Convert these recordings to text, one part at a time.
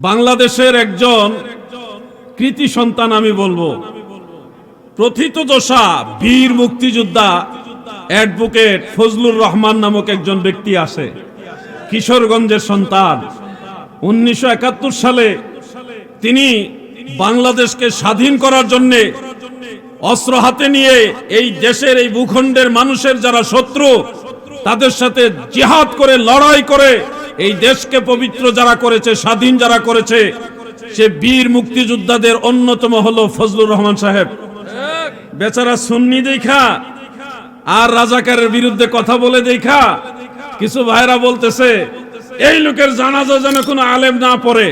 বাংলাদেশের একজন কৃতি সন্তান আমি বলবো, প্রথিতযশা বীর মুক্তিযোদ্ধা অ্যাডভোকেট ফজলুর রহমান নামক একজন ব্যক্তি আছে। কিশোরগঞ্জের সন্তান। 1971 সালে তিনি বাংলাদেশকে স্বাধীন করার জন্য অস্ত্র হাতে নিয়ে এই দেশের এই ভূখণ্ডের মানুষের যারা শত্রু তাদের সাথে জিহাদ করে লড়াই করে এই দেশকে পবিত্র যারা করেছে, স্বাধীন যারা করেছে, সে বীর মুক্তিযোদ্ধাদের অন্যতম হলো ফজলুর রহমান সাহেব। বেচারা সুন্নি দেখা আর রাজাকারের বিরুদ্ধে কথা বলে দেখা কিছু ভাইরা বলতেছে এই লোকের জানাজা যেন কোনো আলেম না পড়ে।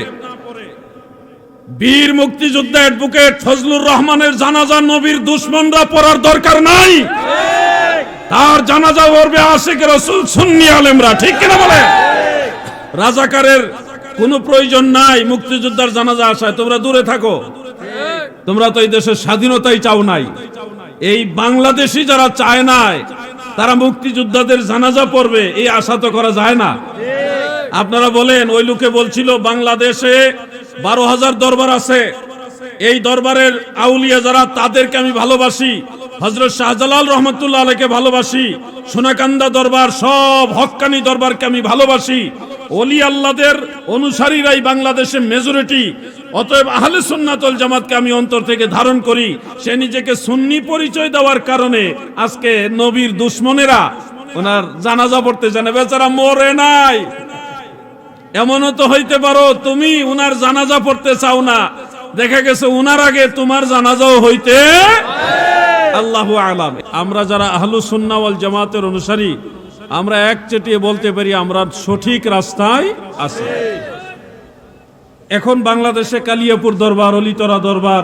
বীর মুক্তিযোদ্ধা অ্যাডভোকেট ফজলুর রহমানের জানাজা নবীর দুশমনরা পড়ার দরকার নাই, তার জানাজা পড়বে আশিক রাসূল সুন্নি আলেমরা। ঠিক কিনা বলে? রাজাকারের কোনো প্রয়োজন নাই মুক্তিযোদ্ধার জানাজা আসায়। তোমরা দূরে থাকো, তোমরা তো এই দেশের স্বাধীনতাই চাও নাই। এই বাংলাদেশি যারা চায় নাই তারা মুক্তিযোদ্ধাদের জানাজা পড়বে, এই আশা তো করা যায় না। আপনারা বলেন, ওই লোকে বলছিল বাংলাদেশে 12,000 দরবার আছে, এই দরবারের আউলিয়া যারা তাদেরকে আমি ভালোবাসি, হযরত শাহজালাল রহমাতুল্লাহ আলাইহিকে ভালোবাসি, সোনাকান্দা দরবার সব হক্কানি দরবারকে আমি ভালোবাসি, ওলি আল্লাহদের অনুসারীরাই বাংলাদেশে মেজরিটি, অতএব আহলে সুন্নাত ওয়াল জামাতকে আমি অন্তর থেকে ধারণ করি। সে নিজেকে সুন্নি পরিচয় দেওয়ার কারণে আজকে নবীর দুশমনেরা ওনার জানাজা পড়তে জানে। বেচারা মরে নাই। এমনও তো হইতে পারো তুমি উনার জানাজা পড়তে চাও না, দেখা গেছে উনার আগে তোমার জানাজাও হইতে। আল্লাহু আ'লাম। আমরা যারা আহলুস সুন্নাহ ওয়াল জামাতের অনুসারী, আমরা একচেটিয়ে বলতে পারি আমরা সঠিক রাস্তায় আছি। এখন বাংলাদেশে কালিয়াপুর দরবার, অলিতরা দরবার,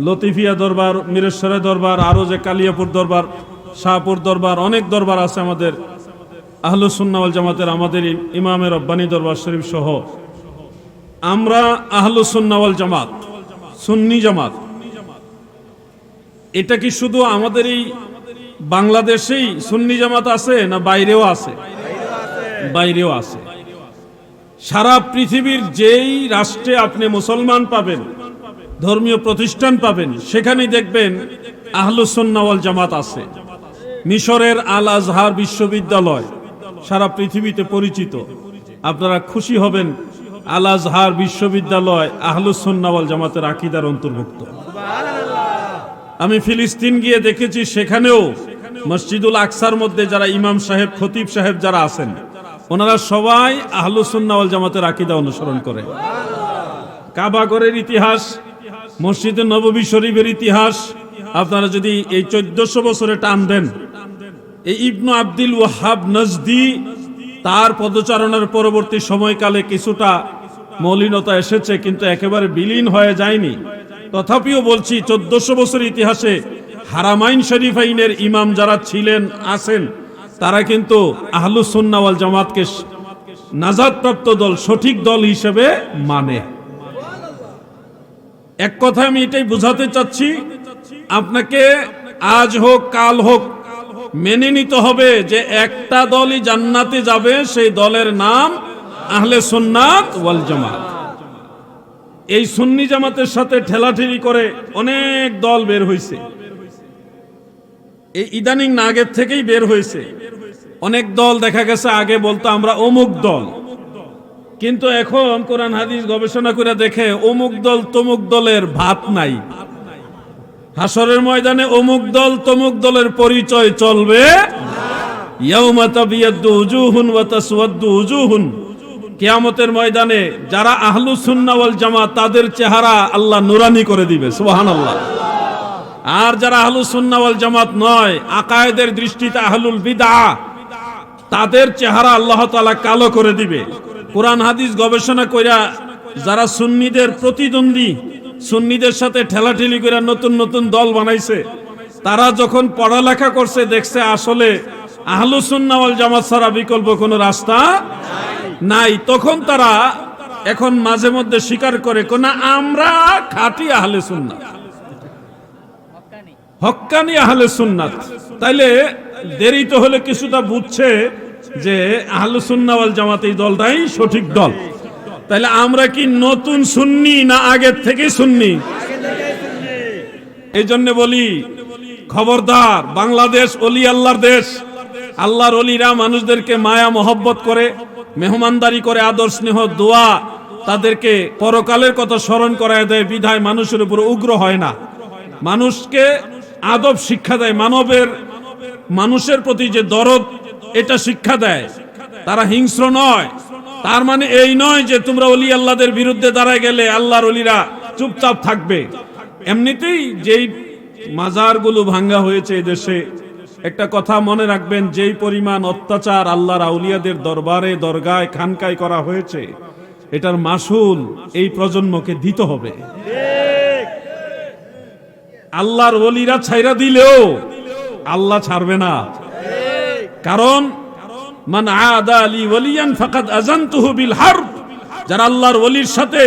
লতিফিয়া দরবার, মিরেশ্বরের দরবার, আরো যে কালিয়াপুর দরবার, শাহপুর দরবার, অনেক দরবার আছে আমাদের আহলুস সুন্নাহ ওয়াল জামাতের, আমাদের ইমামের রব্বানী দরবার শরীফ সহ। আমরা আহলুস সুন্নাহ ওয়াল জামাত, সুন্নি জামাত। এটা কি শুধু আমাদের এই বাংলাদেশেই সুন্নি জামাত আছে না বাইরেও আছে? বাইরেও আছে। সারা পৃথিবীর যেই রাষ্ট্রে আপনি মুসলমান পাবেন, ধর্মীয় প্রতিষ্ঠান পাবেন, সেখানেই দেখবেন আহলুস সুন্নাহ ওয়াল জামাত আছে। মিশরের আল আজহার বিশ্ববিদ্যালয় সারা পৃথিবীতে পরিচিত। আপনারা খুশি হবেন, আল আজহার বিশ্ববিদ্যালয় আহলুস সুন্নাহ ওয়াল জামাতের আকীদার অন্তর্ভুক্ত। আমি ফিলিস্তিন গিয়ে দেখেছি, সেখানেও মসজিদুল আকসার মধ্যে যারা ইমাম সাহেব, খতিব সাহেব যারা আছেন, ওনারা সবাই আহলুস সুন্নাহ ওয়াল জামাতের আকীদা অনুসরণ করে। কাবা ঘরের ইতিহাস, মসজিদে নববী শরীফের ইতিহাস আপনারা যদি এই 1400 বছরে টান দেন, এই ইবনু আব্দুল ওয়াহাব নজদি তার পদচারণার পরবর্তী সময়কালে কিছুটা মলিনতা এসেছে, কিন্তু একেবারে বিলীন হয়ে যায়নি। তথাপিও বলছি 1400 বছর ইতিহাসে হারামাইন শরীফাইনের ইমাম যারা ছিলেন, আছেন, তারা কিন্তু আহলুস সুন্নাহ ওয়াল জামাতকে নাজাতপ্রাপ্ত দল, সঠিক দল হিসেবে মানে। এক কথায় আমি এটাই বোঝাতে চাচ্ছি, আপনাকে আজ হোক কাল হোক মেনে নিতে হবে যে একটা দলই জান্নাতে যাবে, সেই দলের নাম আহলে সুন্নাত ওয়াল জামাত। এই সুন্নি জামাতের সাথে ঠেলাঠেলি করে অনেক দল বের হয়েছে। এই ইদানিং না, আগের থেকেই বের হয়েছে অনেক দল। দেখা গেছে আগে বলতো আমরা অমুক দল, কিন্তু এখন কোরআন হাদিস গবেষণা করে দেখে অমুক দল তমুক দলের ভাত নাই। হাসরের ময়দানে অমুক দল তমুক দলের পরিচয় চলবে। ইয়াউমা তাবিয়াদ্দু উজুহুন ওয়া তাসওয়াদ্দু উজুহুন। কিয়ামতের ময়দানে যারা আহলুস সুন্নাহ ওয়াল জামাত, তাদের চেহারা আল্লাহ নুরানি করে দিবে, সুবহানাল্লাহ। আর যারা আহলুস সুন্নাহ ওয়াল জামাত নয়, আকায়েদের দৃষ্টিতে আহলুল বিদআহ, তাদের চেহারা আল্লাহ তাআলা কালো করে দিবে। কোরআন হাদিস গবেষণা কইরা যারা সুন্নিদের প্রতিদ্বন্দ্বী, সুন্নিদের সাথে ঠেলাঠেলি করে নতুন নতুন দল বানাইছে, তারা যখন পড়ালেখা করছে দেখছে আসলে আহলুস সুন্নাহ ওয়াল জামাত ছাড়া বিকল্প কোনো রাস্তা নাই, তখন তারা এখন মাঝে মধ্যে স্বীকার করে না আমরা খাঁটি আহলে সুন্নাত, হক্কানি আহলে সুন্নাত। তাইলে দেরি তো হলে কিছুটা বুঝছে যে আহলুস সুন্নাহ ওয়াল জামাত এই দলটাই সঠিক দল। তাহলে আমরা কি নতুন সুন্নি না আগের থেকে সুন্নি? এই জন্য বলি খবরদার, বাংলাদেশ অলি আল্লাহর দেশ। আল্লাহর অলিরা মানুষদেরকে মায়া মহব্বত করে, মেহমানদারি করে, আদর স্নেহ দোয়া, তাদেরকে পরকালের কথা স্মরণ করায় দেয়, বিধায় মানুষের উপর উগ্র হয় না, মানুষকে আদব শিক্ষা দেয়, মানুষের প্রতি যে দরদ এটা শিক্ষা দেয়। তারা হিংস্র নয়। তার মানে এই নয় যে তোমরা অলি আল্লাহদের বিরুদ্ধে দাঁড়ায় গেলে আল্লাহর অলিরা চুপচাপ থাকবে। এমনিতেই যেই মাজারগুলো ভাঙ্গা হয়েছে এই দেশে, একটা কথা মনে রাখবেন, যেই পরিমাণ অত্যাচার আল্লাহর আউলিয়াদের দরবারে, দরগায়, খানকায় করা হয়েছে, এটার মাসুল এই প্রজন্মকে দিতে হবে। আল্লাহর ওলিরা ছাইরা দিলেও আল্লাহ ছাড়বে না। কারণ মান আদা লি ওয়ালিয়ান ফাকাদ আযানতুহু বিল হারব, যারা আল্লাহর ওলির সাথে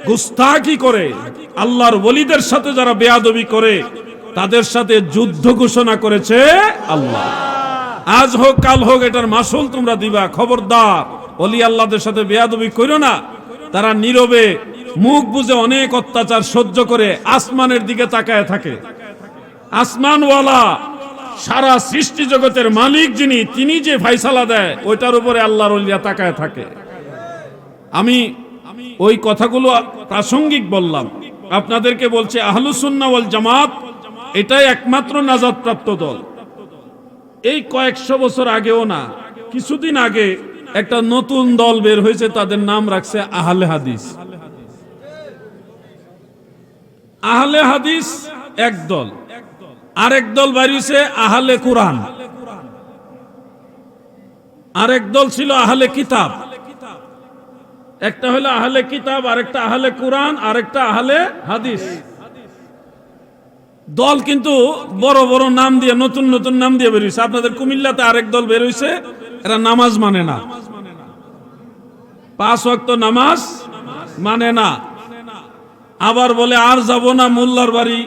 গুস্তাখি করে, আল্লাহর ওলিদের সাথে যারা বেয়াদবি করে, তাদের সাথে যুদ্ধ ঘোষণা করেছে আল্লাহ। আজ হোক কাল হোক এটার মাসুল তোমরা দিবা। খবরদার, ওলি আল্লাহদের সাথে বেয়াদবি করো না। তারা নীরবে মুখ বুজে অনেক অত্যাচার সহ্য করে আসমানের দিকে তাকায় থাকে। আসমানওয়ালা, সারা সৃষ্টি জগতের মালিক যিনি, তিনি যে ফায়সালা দেয় ওইটার উপরে আল্লাহর ওলিরা তাকায় থাকে। আমি ওই কথাগুলো প্রাসঙ্গিক বললাম। আপনাদেরকে বলছে আহলুস সুন্নাহ ওয়াল জামাত এটাই একমাত্র নাজাত প্রাপ্ত দল। এই কয়েকশো বছর আগেও না, কিছুদিন আগে একটা নতুন দল বের হয়েছে, তাদের নাম রাখছে আহলে হাদিস। আহলে হাদিস এক দল, আরেক দল বেরিয়েছে আহলে কুরআন, আরেক দল ছিল আহলে কিতাব। একটা হলো আহলে কিতাব, আরেকটা আহলে কুরআন, আরেকটা আহলে হাদিস। দল কিন্তু বড় বড় নাম দিয়ে, নতুন নতুন নাম দিয়ে বেরিয়েছে। আপনাদের কুমিল্লাতে আরেক দল বের হয়েছে, এরা নামাজ মানে না, 5 ওয়াক্ত নামাজ মানে না, আবার বলে আর যাব না মোল্লার বাড়ি,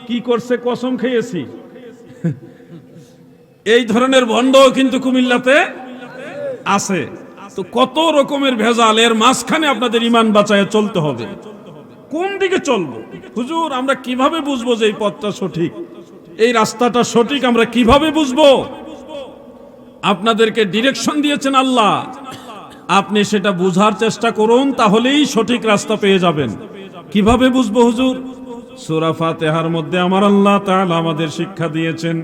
কি করছে কসম খেয়েছি। এই ধরনের ভণ্ডও কিন্তু কুমিল্লাতে আছে। তো কত রকমের ভেজাল, এর মাঝখানে আপনাদের ইমান বাঁচায় চলতে হবে। কোন দিকে চলবো হুজুর? আমরা কিভাবে বুঝবো যে এই পথটা সঠিক, এই রাস্তাটা সঠিক? আমরা কিভাবে বুঝবো? আপনাদেরকে ডিরেকশন দিয়েছেন আল্লাহ, আপনি সেটা বুঝার চেষ্টা করুন, তাহলেই সঠিক রাস্তা পেয়ে যাবেন। কিভাবে বুঝবো হুজুর? সূরা ফাতিহার মধ্যে আমার আল্লাহ তাআলা আমাদের শিক্ষা দিয়েছেন,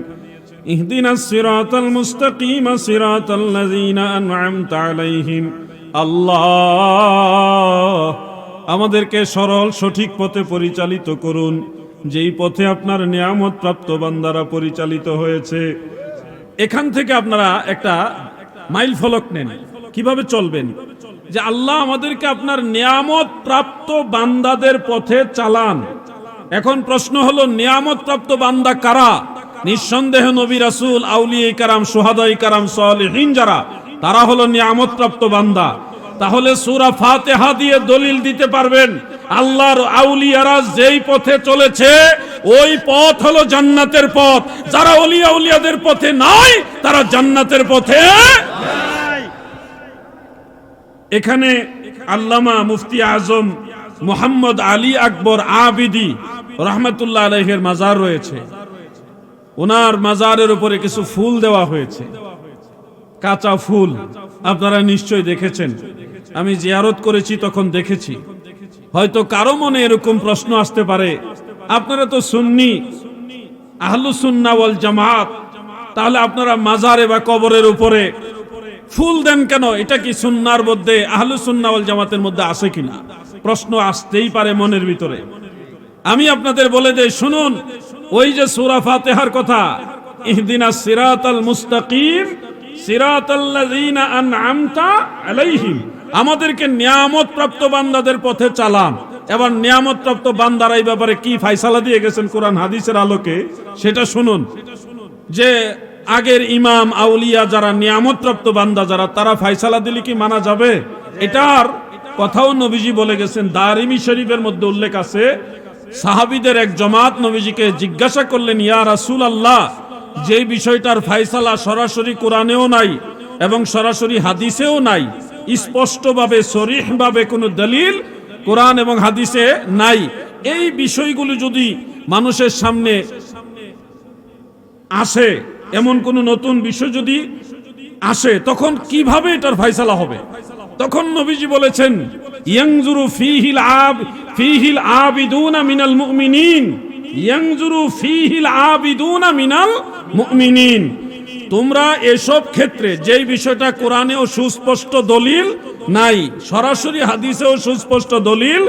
ইহদিনাস সিরাতাল মুস্তাকিম সিরাতাল্লাযীনা আন'আমতা আলাইহিম। আল্লাহ আমাদেরকে সরল সঠিক পথে পরিচালিত করুন, যেই পথে আপনার নিয়ামত প্রাপ্ত বান্দারা পরিচালিত হয়েছে। এখান থেকে আপনারা একটা মাইল ফলক নেন, কিভাবে চলবেন, যে আল্লাহ আমাদেরকে আপনার নিয়ামত প্রাপ্ত বান্দাদের পথে চালান। এখন প্রশ্ন হলো, নিয়ামত প্রাপ্ত বান্দা কারা? নিঃসন্দেহে নবী রাসূল, আউলিয়া কিরাম, শুহাদায়ে কিরাম, সালেহিন যারা, তারা হলো নিয়ামত প্রাপ্ত বান্দা। তাহলে সূরা ফাতিহা দিয়ে দলিল দিতে পারবেন আল্লাহর আউলিয়ারা যেই পথে চলেছে ওই পথ হলো জান্নাতের পথ। যারা ওলিয়া উলিয়াদের পথে নাই, তারা জান্নাতের পথে নাই। এখানে আল্লামা মুফতি আজম মুহাম্মদ আলী আকবর আবিদি রাহমাতুল্লাহ আলাইহির মাজার রয়েছে। ওনার মাজারের উপরে কিছু ফুল দেওয়া হয়েছে, কাঁচা ফুল। আপনারা নিশ্চয়ই দেখেছেন, আমি জিয়ারত করেছি তখন দেখেছি। হয়তো কারো মনে এরকম প্রশ্ন আসতে পারে, আপনারা তো সুন্নি, আহলুস সুন্নাহ ওয়াল জামাত, তাহলে আপনারা মাজারে বা কবরের উপরে ফুল দেন কেন? এটা কি সুন্নাহর মধ্যে, আহলুস সুন্নাহ ওয়াল জামাতের মধ্যে আছে কিনা? প্রশ্ন আসতেই পারে মনের ভিতরে। আমি আপনাদের বলে দেই, শুনুন, ওই যে সূরা ফাতিহার কথা, ইহদিনাস সিরাতাল মুস্তাকিম সিরাতাল্লাযীনা আন'আমতা আলাইহিম, আমাদেরকে নিয়ামত প্রাপ্ত বান্দাদের পথে চালান। এবার নিয়ামত প্রাপ্ত বান্দারা এই ব্যাপারে কি ফয়সালা দিয়ে গেছেন কোরআন হাদিসের আলোকে, সেটা শুনুন। যে আগের ইমাম আউলিয়া যারা নিয়ামত প্রাপ্ত বান্দা যারা, তারা ফয়সালা দিলে কি মানা যাবে? এটার কথাও নবীজি বলে গেছেন। দারিমি শরীফের মধ্যে উল্লেখ আছে, সাহাবীদের এক জামাত নবীজিকে জিজ্ঞাসা করলেন, ইয়া রাসূলুল্লাহ, যে বিষয়টার ফয়সালা সরাসরি কোরআনেও নাই এবং সরাসরি হাদিসেও নাই, স্পষ্টভাবে সরিহভাবে কোনো দলিল কোরআন এবং হাদিসে নাই। এই বিষয়গুলো যদি মানুষের সামনে আসে, এমন কোন নতুন বিষয় যদি আসে, তখন কিভাবে এটার ফয়সালা হবে? তখন নবীজি বলেছেন, ইয়ানজুরু ফিহিল আবিদুনা মিনাল মুমিনিন, ইয়ানজুরু ফিহিল আবিদুনা মিনাল মুমিনিন। তোমরা এসব ক্ষেত্রে যেই বিষয়টা কোরআনেও সুস্পষ্ট দলিল নাই, সরাসরি হাদিসেও সুস্পষ্ট দলিল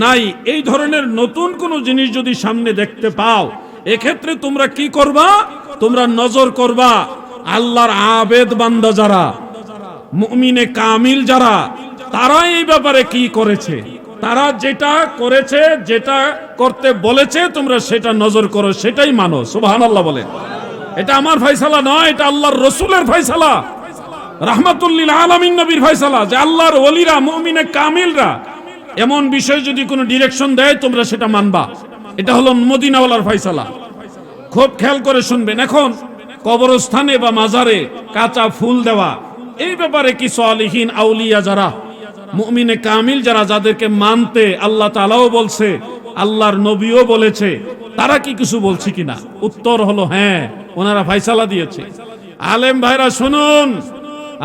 নাই, এই ধরনের নতুন কোন জিনিস যদি সামনে দেখতে পাও, এক্ষেত্রে তোমরা কি করবা? তোমরা নজর করবা আল্লাহর আবেদ বান্দা যারা, মুমিনে কামিল যারা, তারা এই ব্যাপারে কি করেছে, তারা যেটা করেছে, যেটা করতে বলেছে, তোমরা সেটা নজর করো, সেটাই মানো। সুবহানাল্লাহ বলে। এটা আমার ফয়সালা নয়, এটা আল্লাহর রাসূলের ফয়সালা, রাহমাতুল লিল আলামিন নবীর ফয়সালা, যে আল্লাহর ওলিরা, মুমিনে কামিলরা এমন বিষয় যদি কোনো ডিরেকশন দেয়, তোমরা সেটা মানবা। এটা হলো মদিনাওয়ালার ফয়সালা। খুব খেয়াল করে শুনবেন। এখন কবরস্থানে বা মাজারে কাঁচা ফুল দেওয়া, এই ব্যাপারে কি সালিহিন আউলিয়া যারা, মুমিনে কামিল যারা, যাদেরকে মানতে আল্লাহ তাআলাও বলছে, আল্লাহর নবীও বলেছে, তারা কি কিছু বলছে কিনা? উত্তর হলো হ্যাঁ, ওনারা ফয়সালা দিয়েছে। আলেম ভাইরা শুনুন,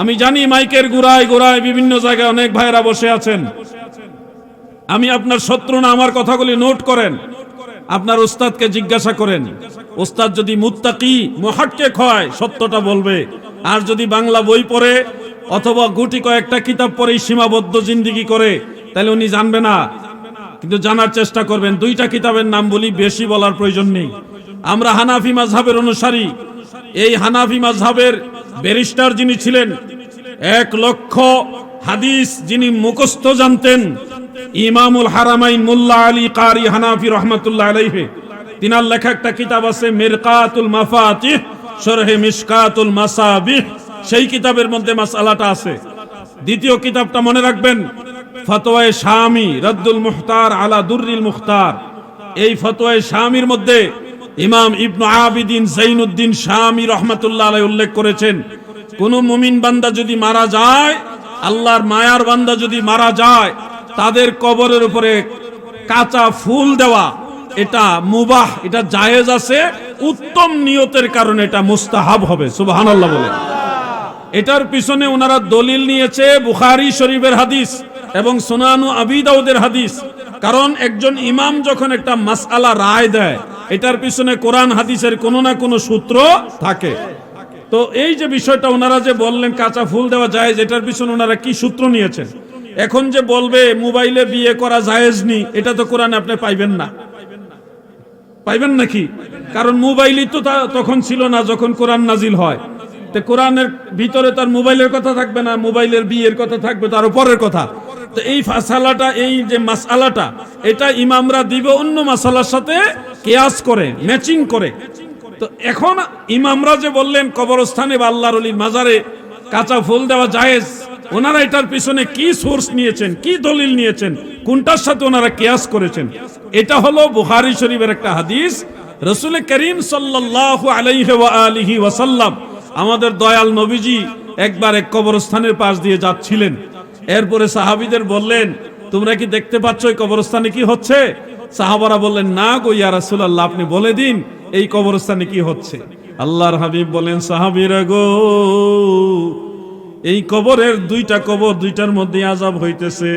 আমি জানি মাইকের গোড়ায় গোড়ায় বিভিন্ন জায়গায় অনেক ভাইরা বসে আছেন। আমি আপনার শত্রু না, আমার কথাগুলি নোট করেন, আপনার উস্তাদকে জিজ্ঞাসা করেন। উস্তাদ যদি মুত্তাকি মুহাক্কিক হয়, সত্যটা বলবে। আর যদি বাংলা বই পড়ে অথবা গুটি কয়েকটা কিতাব পড়েই সীমাবদ্ধ জিন্দেগি করে, তাহলে উনি জানবে না। কিন্তু জানার চেষ্টা করবেন। দুইটা কিতাবের নাম বলি, বেশি বলার প্রয়োজন নেই। আমরা হানাফি মাযহাবের অনুসারী। এই হানাফি মাযহাবের ব্যারিস্টার যিনি ছিলেন, 1 লক্ষ হাদিস যিনি মুখস্থ জানতেন, ইমামুল হারামাইন মুল্লা আলী কারি হানাফি রহমাতুল্লাহ আলাইহি, তিনার লেখা একটা কিতাব আছে মিরকাতুল মাফাতিহ শরহে মিশকাতুল মাসাবিহ। সেই কিতাবের মধ্যে মাসআলাটা আছে। দ্বিতীয় কিতাবটা মনে রাখবেন, ফতোয়ায়ে শামি রাদ্দুল মুখতার আলা দুররিল মুখতার। এই ফতোয়ায়ে শামির মধ্যে ইমাম ইবনু আবিদিন যাইনুদ্দিন শামি রহমাতুল্লাহ আলাইহি উল্লেখ করেছেন, কোন মুমিন বান্দা যদি মারা যায়, আল্লাহর মায়ার বান্দা যদি মারা যায়, তাদের কবরের উপরে কাঁচা ফুল দেওয়া এটা মুবাহ, এটা জায়েজ আছে। উত্তম নিয়তের কারণে এটা মুস্তাহাব হবে। সুবহানাল্লাহ বলে। এটার পিছনে ওনারা দলিল নিয়েছে বুখারী শরীফের হাদিস এবং সুনানু আবি দাউদের হাদিস। কারণ একজন ইমাম যখন একটা মাসআলা রায় দেয়, এটার পিছনে কোরআন হাদিসের কোনো না কোনো সূত্র থাকে। তো এই যে বিষয়টা ওনারা যে বললেন কাঁচা ফুল দেওয়া জায়েজ, এটার পিছনে ওনারা কি সূত্র নিয়েছেন? এখন যে বলবে মোবাইলে বিয়ে করা জায়েজ নি, এটা তো কোরআনে আপনি পাইবেন না। পাইবেন নাকি? কারণ মোবাইলই তো তখন ছিল না যখন কোরআন নাজিল হয়। তো কোরআনের ভিতরে তার মোবাইলের কথা থাকবে না, মোবাইলের বিয়ের কথা থাকবে তার উপরের কথা। তো এই ফাসালাটা, এই যে মাসআলাটা, এটা ইমামরা দিবে অন্য মাসআলার সাথে কিয়াস করে, ম্যাচিং করে। তো এখন ইমামরা যে বললেন কবরস্থানে বা আল্লাহর ওলির মাজারে কাঁচা ফুল দেওয়া জায়েজ, ওনারা এটার পিছনে কি সোর্স নিয়েছেন, কি দলিল নিয়েছেন, কোনটার সাথে ওনারা কিয়াস করেছেন? এটা হলো বুখারী শরীফের একটা হাদিস। রাসূল করিম সাল্লাল্লাহু আলাইহি ওয়া আলিহি ওয়াসাল্লাম, আমাদের দয়াল নবীজি একবার এক কবরস্থানের পাশ দিয়ে যাচ্ছিলেন। এরপরে সাহাবীদের বললেন, তোমরা কি দেখতে পাচ্ছ এই কবরস্থানে কি হচ্ছে? সাহাবারা বললেন, না গো ইয়া রাসূলুল্লাহ, আপনি বলে দিন এই কবরস্থানে কি হচ্ছে। আল্লাহর হাবিব বলেন, সাহাবীরা গো, এই কবরের দুইটা কবর, দুইটার মধ্যে আযাব হইতেছে।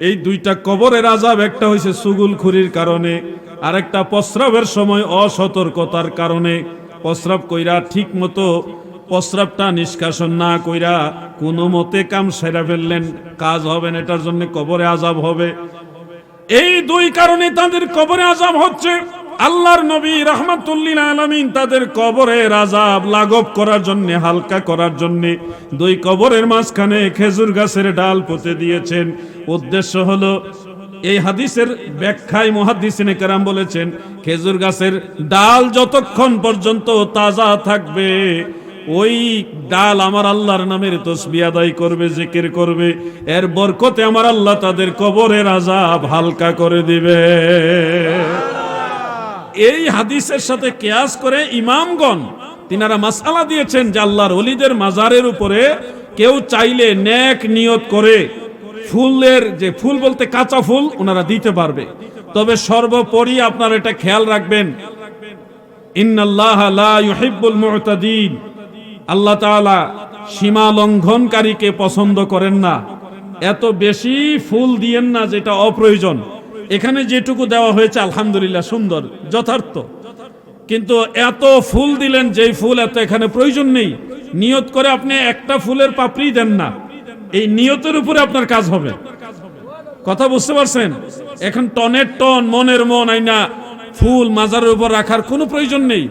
এই দুইটা কবরের আযাব, একটা হইছে সুগুলখুরির কারণে, আর একটা প্রস্রাবের সময় অসতর্কতার কারণে। প্রস্রাব কইরা ঠিক মতো প্রস্রাবটা নিষ্কাশন না কইরা কোনো মতে কাম সেরা ফেললেন, কাজ হবে না, এটার জন্য কবরে আযাব হবে। এই দুই কারণে তাদের কবরে আযাব হচ্ছে। আল্লাহর নবী রাহমাতুল লিল আলামিন তাদের কবরের আযাব লাঘব করার জন্য, হালকা করার জন্য দুই কবরের মাঝখানে খেজুর গাছের ডাল পুঁতে দিয়েছেন। উদ্দেশ্য হলো, এই হাদিসের ব্যাখ্যায় মুহাদ্দিসিনে কেরাম বলেছেন, খেজুর গাছের ডাল যতক্ষণ পর্যন্ত তাজা থাকবে, ওই ডাল আমার আল্লাহর নামের তাসবিহ আদায় করবে, জিকির করবে, এর বরকতে আমার আল্লাহ তাদের কবরের আযাব হালকা করে দিবে। এই হাদিসের সাথে কিয়াস করে ইমামগণ তিনারা মাসআলা দিয়েছেন যে আল্লাহর ওলিদের মাজারের উপরে কেউ চাইলে নেক নিয়ত করে ফুলের যে ফুল বলতে কাঁচা ফুল ওনারা দিতে পারবে। তবে সর্বোপরি আপনারা এটা খেয়াল রাখবেন, ইন্নাল্লাহা লা ইউহিব্বুল মু'তাদিন, আল্লাহ তাআলা সীমা লঙ্ঘনকারীকে পছন্দ করেন না। এত বেশি ফুল দিয়েন না যেটা অপ্রয়োজন। এখানে যেটুকু দেওয়া হয়েছে আলহামদুলিল্লাহ সুন্দর, যথার্থ, কিন্তু এত ফুল দিলেন যেই ফুল এত এখানে প্রয়োজন নেই। নিয়ত করে আপনি একটা ফুলের পাপড়ি দেন না, এই নিয়তের উপরে আপনার কাজ হবে। কথা বুঝতে পারছেন? এখন টনের টন মনের মন আইনা ফুল মাজারের উপর রাখার কোনো প্রয়োজন নেই।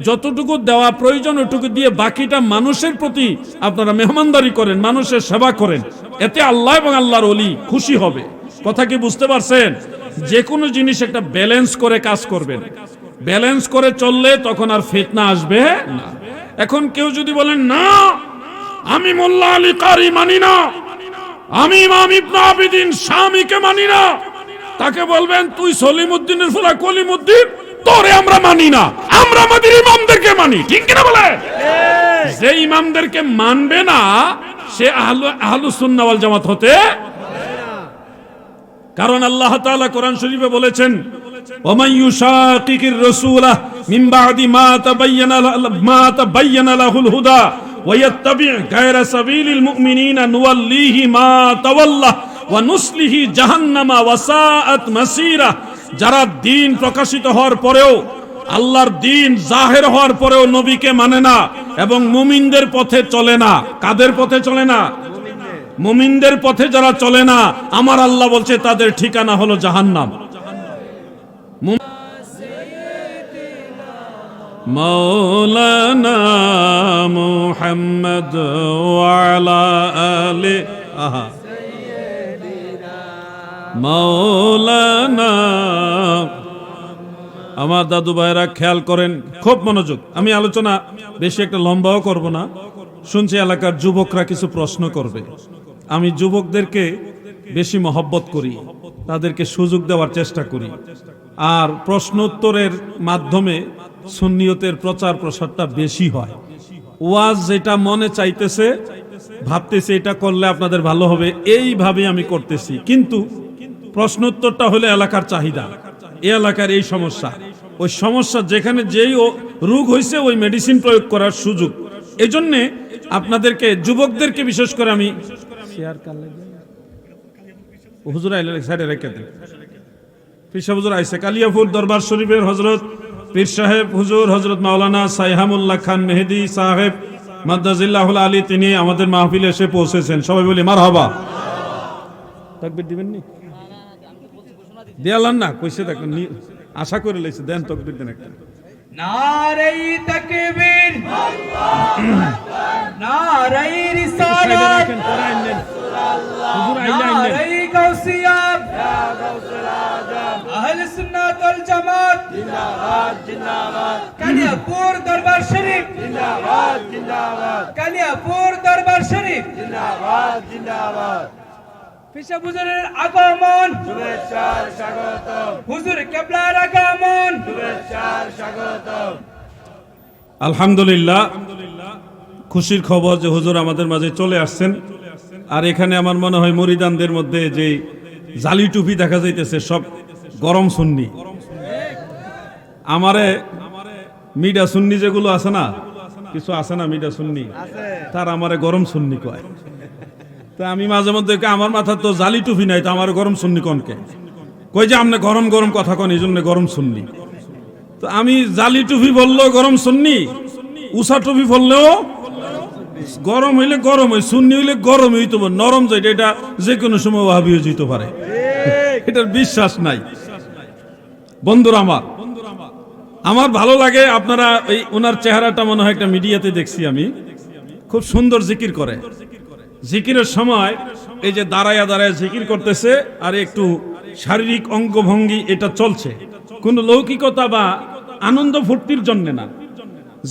যতটুকু দেওয়া প্রয়োজন ওটুকু দিয়ে বাকিটা মানুষের প্রতি আপনারা মেহমানদারি করেন, মানুষের সেবা করেন, এতে আল্লাহ এবং আল্লাহর ওলি খুশি হবে। কথা কি বুঝতে পারছেন? যে কোনো জিনিস একটা ব্যালেন্স করে কাজ করবেন, ব্যালেন্স করে চললে তখন আর ফিতনা আসবে না। এখন কেউ যদি বলেন না আমি মোল্লা আলী কারি মানি না, আমি ইমাম ইবনে আবিদিন শামীকে মানি না, তাকে বলবেন তুই সলিমউদ্দিনের ফুলা কলিমউদ্দিন, তোরে আমরা মানি না, আমরা আমাদের ইমামদেরকে মানি। ঠিক কিনা বলে? যে ইমামদেরকে মানবে না সে আহলুস সুন্নাহ ওয়াল জামাত হতে, কারণ আল্লাহ তাআলা কোরআন শরীফে বলেছেন ওমান ইউশাকিকির রাসূলা মিন বাদি মা তাবায়্যানা লাহুল হুদা ওয়া ইয়াত্তাবি গায়রা সাবিলিল মুমিনিনা নুওয়াল্লিহি মা তাওয়াল্লা ওয়া নুসলিহি জাহান্নামা ওয়া সাআত মাসীরা। যারা দ্বীন প্রকাশিত হওয়ার পরেও, আল্লাহর দ্বীন জাহের হওয়ার পরেও নবীকে মানে না এবং মুমিনদের পথে চলে না। কাদের পথে চলে না? মুমিনদের পথে যারা চলে না, আমার আল্লাহ বলছে তাদের ঠিকানা হলো জাহান্নাম। মাওলানা মুহাম্মদ ওয়া আলা আলি মাওলানা। আমার দাদু ভাইরা খেয়াল করেন, খুব মনোযোগ। আমি আলোচনা বেশি একটা লম্বাও করব না। শুনছি এলাকার যুবকরা কিছু প্রশ্ন করবে। আমি যুবকদেরকে বেশি মহব্বত করি, তাদেরকে সুযোগ দেওয়ার চেষ্টা করি, আর প্রশ্ন উত্তরের মাধ্যমে সুন্নিয়তের প্রচার প্রসারটা বেশি হয়। ওয়াজ যেটা মনে চাইতেছে, ভাবতেছে এটা করলে আপনাদের ভালো হবে, এইভাবে আমি করতেছি। কিন্তু প্রশ্ন উত্তরটা হলো এলাকার চাহিদা, এই এলাকার এই সমস্যা, ওই সমস্যা যেখানে যেই রোগ হয়েছে ওই মেডিসিন প্রয়োগ করার সুযোগ। এই জন্যে আপনাদেরকে যুবকদেরকে বিশেষ করে আমি হুজুর আইলে সাইডে রেখে দেন। পীর সাহেব হুজুর আইছে কালিয়াপুর দরবার শরীফের হযরত পীর সাহেব হুজুর হযরত মাওলানা সাইহামুল্লাহ খান মেহেদি সাহেব মাদ্দাজিল্লাহুল আলী, তিনি আমাদের মাহফিলে এসে পৌঁছেছেন। সবাই বলি মারহাবা। তাকবীর দিবেন নি? দেয়ালান না কইছে, দেখেন আশা করে লইছে, দেন তাকবীর দেন একটা। নারে তাকবীর, নারে রিসালাত, নারে গাউসিয়া, আহলে সুন্নাত ওয়াল জামাত জিন্দাবাদ জিন্দাবাদ। কালিয়াপুর দরবার শরীফ জিন্দাবাদ জিন্দাবাদ। কালিয়াপুর দরবার শরীফ জিন্দাবাদ জিন্দাবাদ। পিসা হুজুরের আগমন, শুভেচ্ছা স্বাগতম। হুজুর কিবলার আগমন, শুভেচ্ছা স্বাগতম। আলহামদুলিল্লাহ, খুশির খবর যে হুজুর আমাদের মাঝে চলে আসছেন। আর এখানে আমার মনে হয় মুরিদানদের মধ্যে যে জালি টুপি দেখা যাইতেছে সব গরম সুন্নি। আমারে মিডা সুন্নি যেগুলো আছে না, কিছু আছে না মিডা সুন্নি, তার আমারে গরম সুন্নি কয়। তো আমি মাঝে মধ্যে আমার মাথা তো জালি টুপি নাই, তো আমার গরম সুন্নি কনকে কই যে আপনি গরম গরম কথা কন, এই জন্য গরম সুন্নি। তো আমি জালি টুপি বললেও গরম সুন্নি, উষা টুপি বললেও গরম হইলে গরম হয়, সুন্নি হইলে গরম হইতে পারে, নরম যেটা এটা যে কোনো সময় ওয়াহাবি হয়ে যেতে পারে, এটার বিশ্বাস নাই। বন্ধুরা আমার ভালো লাগে, আপনারা এই ওনার চেহারাটা মনে হয় একটা মিডিয়াতে দেখছি আমি, খুব সুন্দর জিকির করে। জিকিরের সময় এই যে দাঁড়ায়া দাঁড়ায় জিকির করতেছে আর একটু শারীরিক অঙ্গভঙ্গি এটা চলছে, কোনো লৌকিকতা বা আনন্দ ফুর্তির জন্য না।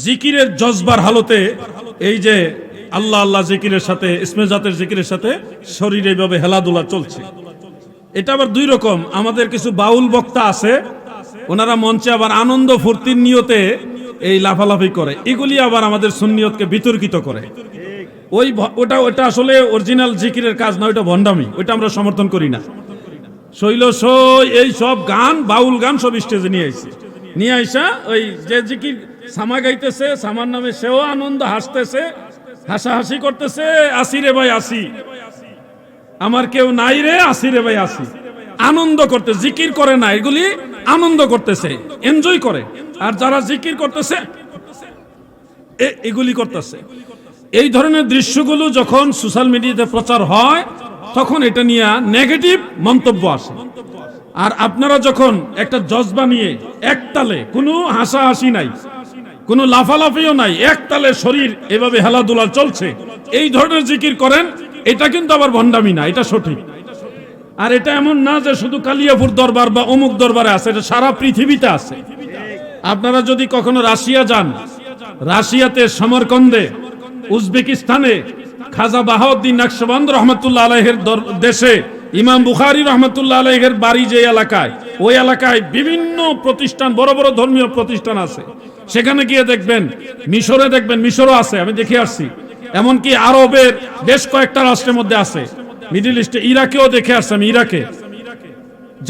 জিকিরের জজবার হালতে এই যে আল্লাহ আল্লাহ জিকিরের সাথে ইসমে জাতের জিকিরের সাথে শরীরে এইভাবে হেলাদুলা চলছে। এটা আবার দুই রকম। আমাদের কিছু বাউল বক্তা আছে, ওনারা মঞ্চে আবার আনন্দ ফুর্তির নিয়তে এই লাফালাফি করে, এগুলি আবার আমাদের সুন্নিয়তকে বিতর্কিত করে। ওটা আসলে অরিজিনাল জিকিরের কাজ না, ওটা ভণ্ডামি, ওইটা আমরা সমর্থন করি না। শৈল সই এই সব গান, বাউল গান সব স্টেজে নিয়ে আইসা ওই যে জিকির সামা গাইতেছে, সামার নামে সেও আনন্দ, হাসতেছে, হাসাহাসি করতেছে, আসি রে ভাই আসি, আমার কেউ নাই রে, আসি রে ভাই আসি, আনন্দ করতে, জিকির করে না, এগুলি আনন্দ করতেছে, এনজয় করে। আর যারা জিকির করতেছে এগুলি করতেছে। এই ধরনের দৃশ্যগুলো যখন সোশ্যাল মিডিয়াতে প্রচার হয় তখন এটা নিয়ে নেগেটিভ মন্তব্য আসে। আর আপনারা যখন একটা জজবা নিয়ে একতালে, কোনো হাসাহাসি নাই, কোনো লাফালাফিও নাই, একতালে শরীর এভাবে হেলাদুলা চলছে, এই ধরনের জিকির করেন, এটা কিন্তু আবার ভণ্ডামি না, এটা সঠিক। আর এটা এমন না যে শুধু কালিয়াপুর দরবার বা অমুক দরবারে আছে, এটা সারা পৃথিবীতে আছে। আপনারা যদি কখনো রাশিয়া যান, রাশিয়াতে সমরকন্দে, উজবেকিস্তানে খাজা বাহাউদ্দিন নকশবন্দ রহমতুল্লাহ আলাইহির দেশে ইমাম বুখারী রহমতুল্লাহ আলাইহির বাড়ি যে এলাকায়, ওই এলাকায় বিভিন্ন প্রতিষ্ঠান, বড় বড় ধর্মীয় প্রতিষ্ঠান আছে। সেখানে গিয়ে দেখবেন, মিশরে দেখবেন, মিশরও আছে, আমি দেখে আসছি, এমনকি আরবের বেশ কয়েকটা রাষ্ট্রের মধ্যে আছে, মিডল ইস্টে, ইরাকেও দেখে আসছে আমি, ইরাকে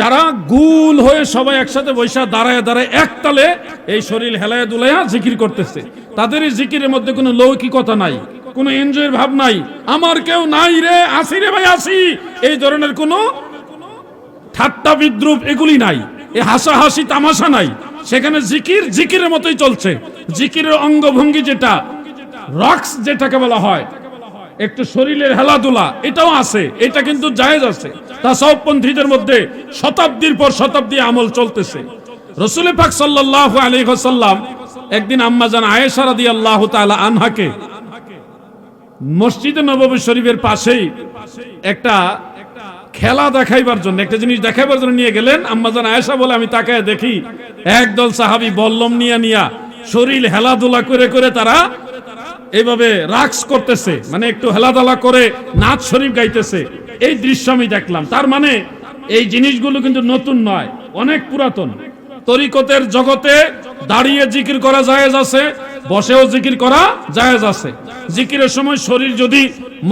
যারা গুল হয়ে সবাই একসাথে বৈশা দাঁড়ায় দাঁড়ায় একতালে এই শরীর হেলায় দুলাইয়া জিকির করতেছে। তাদের এই জিকিরের মধ্যে কোনো লৌকিকতা নাই, কোনো এনজয়ের ভাব নাই, আমার কেউ নাই রে, আসি রে ভাই আসি, এই ধরনের কোনো ঠাট্টা বিদ্রুপ এগুলি নাই, এই হাসাহাসি তামাশা নাই। সেখানে জিকির জিকিরের মতোই চলছে। জিকিরের অঙ্গভঙ্গি যেটা রক্স যেটাকে বলা হয়, একটু শরীরের হেলাদুলা, এটাও আছে, এটা কিন্তু জায়েজ আছে। তাসাউফপন্থীদের মধ্যে শতাব্দীর পর শতাব্দী আমল চলতেছে। রাসূল পাক সাল্লাল্লাহু আলাইহি ওয়াসাল্লাম একদিন আম্মা জান আয়েশা রাদিয়াল্লাহু তাআলা আনহাকে মসজিদে নববী শরীফের পাশেই একটা খেলা দেখাইবার জন্য, একটা জিনিস দেখাইবার জন্য নিয়ে গেলেন। আম্মা জান আয়েশা বলে, আমি তাকায় দেখি একদল সাহাবী বল্লম নিয়া শরীর হেলাদুলা করে করে তারা এইভাবে রাক্স করতেছে, মানে একটু হেলাদুলা করে নাচ শরীফ গাইতেছে। এই দৃশ্য আমি দেখলাম। তার মানে এই জিনিসগুলো কিন্তু নতুন নয়, অনেক পুরাতন। তরিকতের জগতে দাঁড়িয়ে জিকির করা জায়েজ আছে, বসেও জিকির করা জায়েজ আছে। জিকিরের সময় শরীর যদি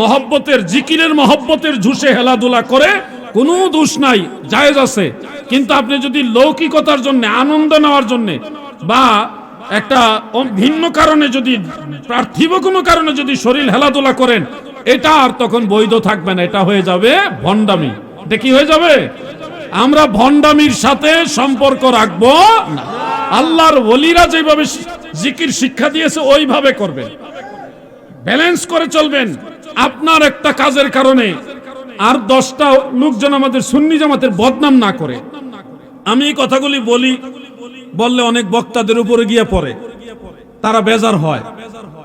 মহব্বতের, জিকিরের মহব্বতের ঝুষে হেলাদুলা করে, কোনো দোষ নাই, জায়েজ আছে। কিন্তু আপনি যদি লৌকিকতার জন্য, আনন্দ নেওয়ার জন্য বা একটা ভিন্ন কারণে, যদি পার্থিব কোনো কারণে যদি শরীর হেলাদুলা করেন, এটা আর তখন বৈধ থাকবে না, এটা হয়ে যাবে ভণ্ডামি। এটা কি হয়ে যাবে? আমরা ভণ্ডামির সাথে সম্পর্ক রাখবো না। আল্লাহর ওলিরা যেভাবে জিকির শিক্ষা দিয়েছে ওইভাবে করবেন, ব্যালেন্স করে চলবেন। আপনার একটা কাজের কারণে আর 10টা লোকজন আমাদের সুন্নি জামাতের বদনাম না করে। আমি এই কথাগুলি বললে অনেক বক্তাদের উপরে গিয়ে পড়ে, তারা বেজার হয়।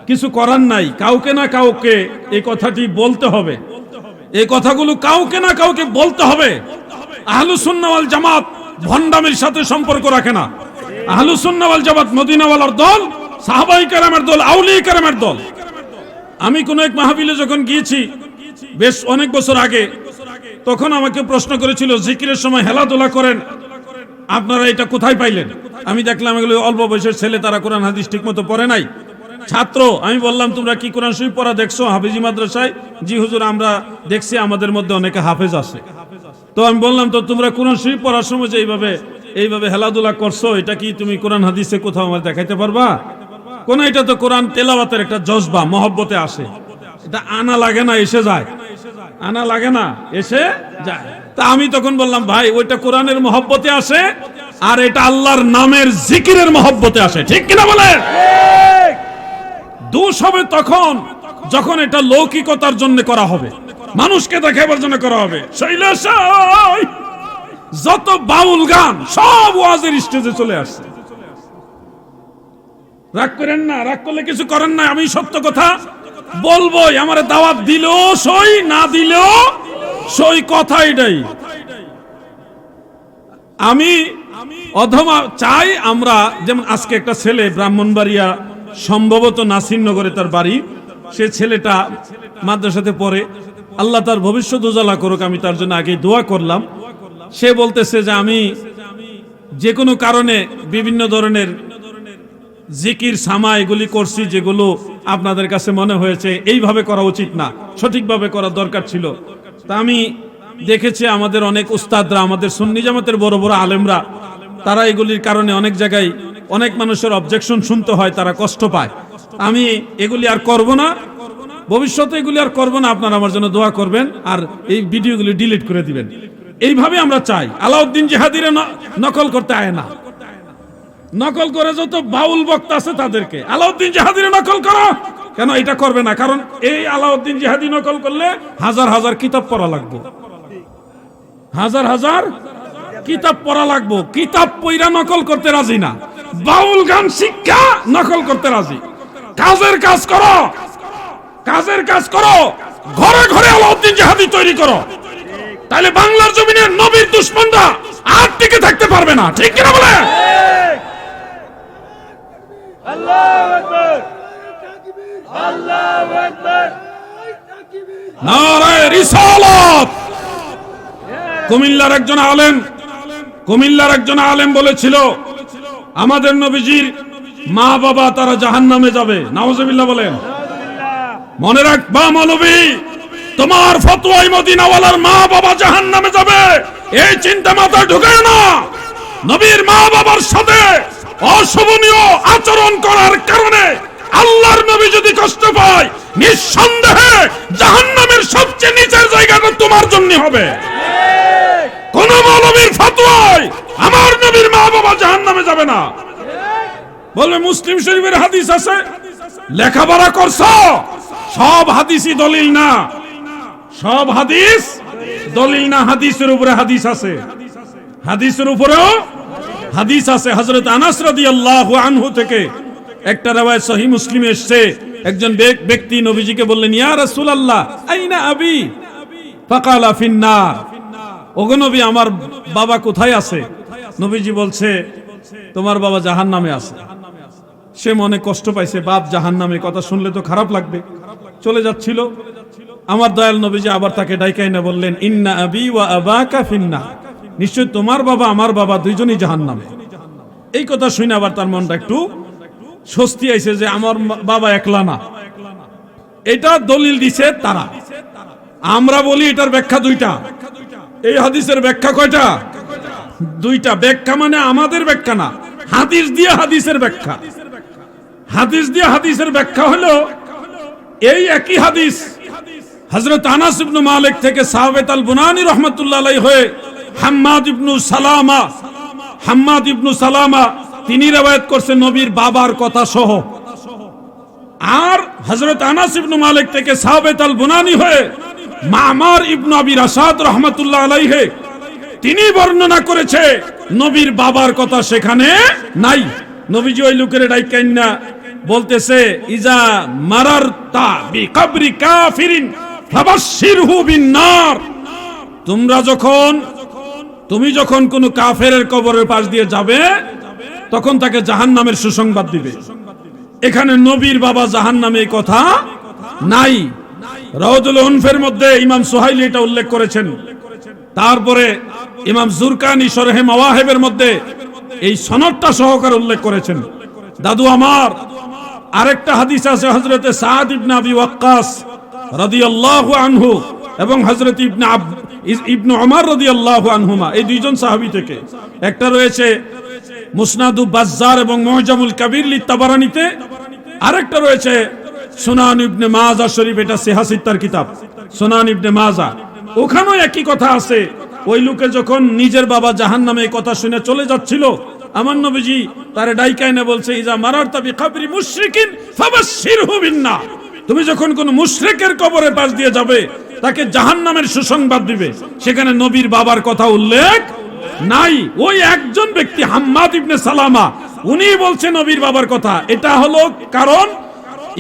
কিছু করার নাই, কাউকে না কাউকে এই কথাটি বলতে হবে, এই কথাগুলো কাউকে না কাউকে বলতে হবে। আহলুস সুন্নাহ ওয়াল জামাত ভণ্ডামির সাথে সম্পর্ক রাখে না। আহলুস সুন্নাহ ওয়াল জামাত মদিনাওয়ালার দল, সাহাবায়ে কেরামের দল, আউলিয়া কেরামের দল। আমি কোন এক মাহফিলে যখন গিয়েছি বেশ অনেক বছর আগে, তখন আমাকে প্রশ্ন করেছিল, জিকিরের সময় হেলাদুলা করেন, আপনারা এটা কোথায় পাইলেন? আমি দেখলাম এগুলো অল্প বয়সের ছেলে, তারা কোরআন হাদিস ঠিক মতো পড়ে নাই। ছাত্র, আমি বললাম, তোমরা কি কোরআন শরীফ পড়া দেখছো হাফেজি মাদ্রাসায়? জি হুজুর, আমরা দেখছি, আমাদের মধ্যে অনেকে হাফেজ আছে। তো আমি বললাম, তো তোমরা কোরআন শরীফ পড়ার সময় যে এইভাবে হেলাদুলা করছো, এটা কি তুমি কোরআন হাদিসে কোথাও আমার দেখাইতে পারবা? কোন, এটা তো কোরআন তেলাওয়াতের একটা জজবা, মহব্বতে আসে, এটা আনা লাগে না, এসে যায়, আনা লাগে না, এসে যায়। তা আমি তখন বললাম, ভাই ওইটা কোরআনের মহব্বতে আসে, আর এটা আল্লাহর নামের জিকিরের মহব্বতে আসে, ঠিক কিনা বলেন? দোষ হবে তখন যখন এটা লৌকিকতার জন্য করা হবে, মানুষকে দেখাবার জন্য করা হবে। যত বাউল গান সব ওয়াজের স্টেজে চলে আসছে। রাগ করেন না, রাগ করলে কিছু করেন না, আমি সত্য কথা বলবোই। আমার দাওয়াত দিলেও সই, না দিলেও সই, কথা এটাই। আমি অধমা চাই আমরা, যেমন আজকে একটা ছেলে ব্রাহ্মণবাড়িয়া, সম্ভবত নাসিরনগরে তার বাড়ি, সে ছেলেটা মাদ্রাসাতে পড়ে, আল্লাহ তার ভবিষ্যৎ উজালা করুক, আমি তার জন্য আগে দোয়া করলাম। সে বলতেছে যে আমি যে কোনো কারণে বিভিন্ন ধরনের জিকির সামা এগুলি করছি, যেগুলো আপনাদের কাছে মনে হয়েছে এইভাবে করা উচিত না, সঠিকভাবে করা দরকার ছিল। তা আমি দেখেছি আমাদের অনেক উস্তাদরা, আমাদের সুন্নি জামাতের বড় বড় আলেমরা, তারা এগুলির কারণে অনেক জায়গায় অনেক মানুষের অবজেকশন শুনতে হয়, তারা কষ্ট পায়। আমি এগুলি আর করব না, ভবিষ্যতে এগুলি আর করব না। আপনারা আমার জন্য দোয়া করবেন আর এই ভিডিওগুলি ডিলিট করে দিবেন। এইভাবে আমরা চাই। আলাউদ্দিন জিহাদির নকল করতে আয় না, নকল করে যত বাউল বক্তা আছে তাদেরকে আলাউদ্দিন জিহাদির নকল করো কেন, এটা করবে না। কারণ এই আলাউদ্দিন জিহাদি নকল করলে হাজার হাজার কিতাব পড়া লাগবে, হাজার হাজার কিতাব পড়া লাগবে। কিতাব পইরা নকল করতে রাজি না, বাউল গান শিক্ষা নকল করতে রাজি। কাজের কাজ করো, কাজের কাজ করো, ঘরে ঘরে আলাউদ্দিন জিহাদি তৈরি করো, তাহলে বাংলার জমিনে নবীর দুশমনরা আর টিকে থাকতে পারবে না। ঠিক কিনা বলে? আল্লাহু আকবার, আল্লাহু আকবার, নারায়ে রিসালাত। কুমিল্লার একজন আলেম বলেছিল আমাদের নবীজির মা বাবা তারা জাহান্নামে যাবে। নাউজুবিল্লাহ বলেন। মনে রাখবা মৌলভী, তোমার ফতোয়ায় মদিনাওয়ালার মা বাবা জাহান্নামে যাবে, এই চিন্তা মাথায় ঢুকায় না। নবীর মা বাবার সাথে অশোভনীয় আচরণ করার কারণে আল্লাহর নবী যদি কষ্ট পায়, নিঃসন্দেহে জাহান্নামের সবচেয়ে নিচের জায়গাটা তোমার জন্য হবে। কোন মৌলবীর ফতোয়ায় আমার নবীর মা বাবা জাহান্নামে যাবে না। বলবে মুসলিম শরীফের হাদিস আছে, লেখাপড়া করছো, সব হাদিসই দলিল না, সব হাদিস দলিল না। হাদিসের উপরে হাদিস আছে, হাদিসের উপরেও হাদিস আছে। হযরত আনাস রাদিয়াল্লাহু আনহু থেকে একটা riwayat সহিহ মুসলিমে এসেছে, একজন ব্যক্তি নবীজিকে বললেন, ইয়া রাসূলুল্লাহ আইনা আবি? ফাকালা ফিন্নার। ওগো নবী, আমার বাবা কোথায় আছে? নবীজি বলছে, তোমার বাবা জাহান্নামে আছে। সে মনে কষ্ট পাইছে, বাপ জাহান্নামে, কথা শুনলে তো খারাপ লাগবে, চলে যাচ্ছিল। আমার দয়াল নবীজি আবার তাকে ডাইকাই না বললেন, ইন্না আবি ওয়া আবাকা ফিন্নার, নিশ্চয় তোমার বাবা আমার বাবা দুইজনই জাহান্নামে। এই কথা শুনে আবার তার মনটা একটু স্বস্তি আইছে যে আমার বাবা একলা না। এটা দলিল দিছে তারা। আমরা বলি এটার ব্যাখ্যা দুইটা। এই হাদিসের ব্যাখ্যা কয়টা? দুইটা। ব্যাখ্যা মানে আমাদের ব্যাখ্যা না, হাদিস দিয়ে হাদিসের ব্যাখ্যা। হাদিস দিয়ে হাদিসের ব্যাখ্যা হলো এই একই হাদিস হযরত আনাস ইবনে মালিক থেকে সাহাবে আল বুনানি রাহমাতুল্লাহ আলাইহি হয়ে হাম্মাদ ইবনু সালামা তিনি riwayat করছেন নবীর বাবার কথা সহ। আর হযরত আনাস ইবনে মালিক থেকে সাহাবে আল বুনানি হয়ে মামার ইবনে আবি রাশাদ রাহমাতুল্লাহ আলাইহি তিনি বর্ণনা করেছে নবীর বাবার কথা সেখানে নাই। নবীজি ওই লোকের ডাইকাইন না বলতেছে, ইজা মারারতা বিকবরি কাফিরিন ফাবাশশিরহু বিন্নার। তুমি যখন কোন কাফেরের কবরের পাশ দিয়ে যাবে তখন তাকে জাহান্নামের সুসংবাদ দিবে। এখানে নবীর বাবা জাহান্নামে কথা নাই। রাউদুল উনফের মধ্যে ইমাম সুহাইলি এটা উল্লেখ করেছেন। তারপরে ইমাম জুরকানি শরহে মাওয়াহিবের মধ্যে এই সনদটা সহকারে উল্লেখ করেছেন। দাদু আমার আরেকটা হাদিস আছে হযরতে সাদ ইবনে আবি ওয়াক্কাস রাদিয়াল্লাহু আনহু এবং হযরত ইবনে উমর রাদিয়াল্লাহু আনহুমা, এই দুইজন সাহাবী থেকে। একটা রয়েছে মুসনাদু বাজ্জার এবং মুজামুল কাবীর লি তাবারানিতে, আরেকটা রয়েছে সুনান ইবনে মাজা শরীফ, এটা সিহাসিত্তার কিতাব সুনান ইবনে মাজা। ওখানেও একই কথা আছে। ওই লোকে যখন নিজের বাবা জাহান্নামে কথা শুনে চলে যাচ্ছিল, আমার নবীজি তারে ডাইকাইনে বলছে, ইজা মারারতা বিকবরি মুশরিকিন ফাবাশশিরহু বিন্নার। তুমি যখন কোন মুশরিকের কবরের পাশ দিয়ে যাবে তাকে জাহান্নামের সুসংবাদ দিবে। সেখানে নবীর বাবার কথা উল্লেখ নাই। ওই একজন ব্যক্তি হাম্মাদ ইবনে সালামা, উনি বলছে নবীর বাবার কথা। এটা হলো কারণ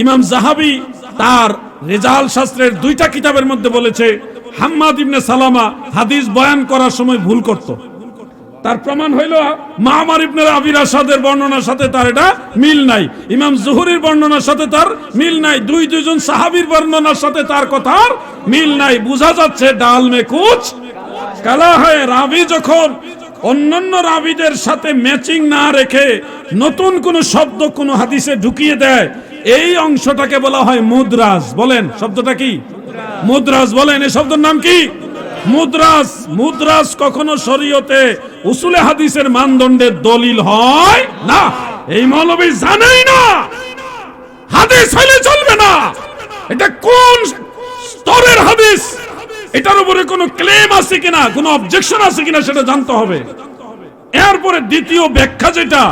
ইমাম যাহাবী তার রিজাল শাস্ত্রের দুইটা কিতাবের মধ্যে বলেছে হাম্মাদ ইবনে সালামা হাদিস বয়ান করার সময় ভুল করত। তার প্রমাণ হইল মামার ইবনে আবি রাশাদের বর্ণনার সাথে তার এটা মিল নাই, ইমাম জুহরির বর্ণনার সাথে তার মিল নাই, দুইজন সাহাবীর বর্ণনার সাথে তার কথার মিল নাই। বোঝা যাচ্ছে ডাল মে কুছ কালা হয়। রাবি যখন অন্যান্য রাবিদের সাথে ম্যাচিং না রেখে নতুন কোন শব্দ কোন হাদিসে ঢুকিয়ে দেয়, এই অংশটাকে বলা হয় মুদ্রাজ। বলেন শব্দটা কি? মুদ্রাজ। বলেন এই শব্দের নাম কি? মুদ্রাজ। মুদ্রাজ কখনো শরীয়তে উসুলে হাদিসের মানদণ্ডের দলিল হয় না। এই মৌলবী জানেই না হাদিস হইলে চলবে না। এটা কোন স্তরের হাদিস, এটার উপরে কোনো ক্লেম আছে কিনা, কোনো অবজেকশন আছে কিনা সেটা জানতে হবে। এরপরে দ্বিতীয় ব্যাখ্যা যেটা,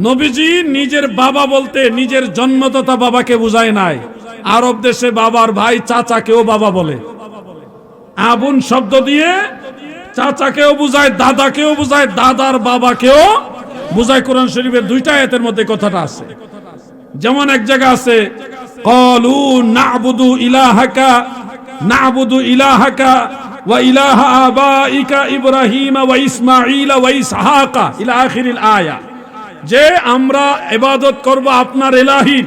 নবীজি নিজের বাবা বলতে নিজের জন্মদাতা বাবাকে বুঝায় নাই। আরব দেশে বাবার ভাই চাচাকেও বাবা বলে। আবুন শব্দ দিয়ে চাচাকেও বুঝায়, দাদাকেও বুঝায়, দাদার বাবাকেও বুঝায়। কোরআন শরীফের দুইটা আয়াতের মধ্যে কথাটা আছে। যেমন এক জায়গা আছে ক্বালু না'বুদু ইলাহাকা ওয়া ইলাহা আবাইকা ইব্রাহিম ওয়া ইসমাঈল ওয়া ইসহাকা ইলা আখিরিল আয়া, যে আমরা ইবাদত করব আপনার ইলাহির